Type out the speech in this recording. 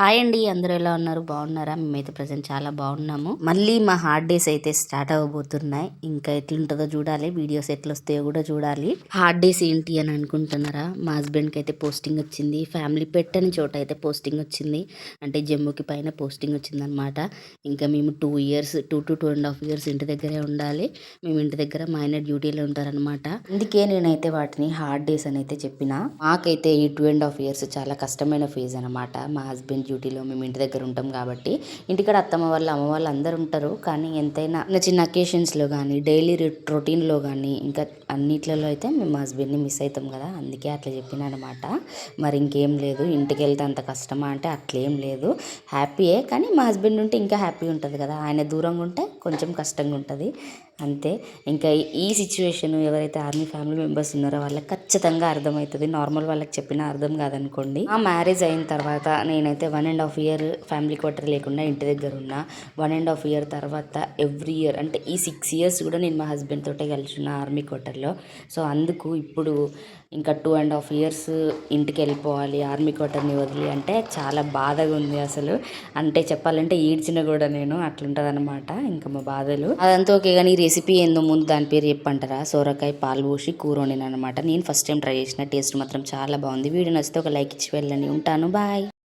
Hi అండి, అందరూ ఎలా ఉన్నారు? బాగున్నారా? మేమైతే ప్రజెంట్ చాలా బాగున్నాము. మళ్ళీ మా హార్డ్ డేస్ అయితే స్టార్ట్ అవ్వబోతున్నాయి. ఇంకా ఎట్లుంటుందో చూడాలి, వీడియోస్ ఎట్లా వస్తాయో కూడా చూడాలి. హార్డ్ డేస్ ఏంటి అని అనుకుంటున్నారా? మా హస్బెండ్కి అయితే పోస్టింగ్ వచ్చింది. ఫ్యామిలీ పెట్టని చోట అయితే పోస్టింగ్ వచ్చింది. అంటే జమ్మూకి పైన పోస్టింగ్ వచ్చింది అనమాట. ఇంకా మేము 2 years 2 to 2.5 years ఇంటి దగ్గరే ఉండాలి. మేము ఇంటి దగ్గర మా ఆయన డ్యూటీలో ఉంటారనమాట. అందుకే నేనైతే వాటిని హార్డ్ డేస్ అని అయితే చెప్పిన. మాకైతే ఈ 2.5 years చాలా కష్టమైన ఫేజ్ అనమాట. మా హస్బెండ్ డ్యూటీలో మేము ఇంటి దగ్గర ఉంటాం కాబట్టి. ఇంటికాడ అత్తమ్మ వాళ్ళు అమ్మ వాళ్ళు అందరు ఉంటారు. కానీ ఎంతైనా చిన్న చిన్న అకేషన్స్లో కానీ డైలీ రొటీన్లో కానీ ఇంకా అన్నిట్లలో అయితే మేము మా హస్బెండ్ని మిస్ అవుతాం కదా. అందుకే అట్లా చెప్పిన అనమాట. మరి ఇంకేం లేదు, ఇంటికి వెళ్తే అంత కష్టమా అంటే అట్లేం లేదు, హ్యాపీయే. కానీ మా హస్బెండ్ ఉంటే ఇంకా హ్యాపీ ఉంటుంది కదా. ఆయన దూరంగా ఉంటే కొంచెం కష్టంగా ఉంటుంది అంతే. ఇంకా ఈ సిచ్యువేషన్ ఎవరైతే ఆర్మీ ఫ్యామిలీ మెంబర్స్ ఉన్నారో వాళ్ళకి ఖచ్చితంగా అర్థమవుతుంది. నార్మల్ వాళ్ళకి చెప్పినా అర్థం కాదనుకోండి. ఆ మ్యారేజ్ అయిన తర్వాత నేనైతే 1.5 year ఫ్యామిలీ క్వార్టర్ లేకుండా ఇంటి దగ్గర ఉన్నా. 1.5 year తర్వాత ఎవ్రీ ఇయర్ అంటే ఈ 6 years కూడా నేను మా హస్బెండ్ తోటే కలిసి ఉన్నా ఆర్మీ క్వార్టర్లో. సో అందుకు ఇప్పుడు ఇంకా 2.5 years ఇంటికి వెళ్ళిపోవాలి ఆర్మీ క్వార్టర్ని వదిలి అంటే చాలా బాధగా ఉంది అసలు. అంటే చెప్పాలంటే ఈడ్చిన కూడా నేను, అట్లుంటుంది అనమాట ఇంకా మా బాధలు. అదంతా ఓకే కానీ రెసిపీ ఏందో ముందు దాని పేరు చెప్పంటారా? సొరకాయ పాలు పోసి కూర వండిన అనమాట. నేను ఫస్ట్ టైం ట్రై చేసిన, టేస్ట్ మాత్రం చాలా బాగుంది. వీడియో నచ్చితే ఒక లైక్ ఇచ్చి వెళ్ళండి. ఉంటాను, బాయ్.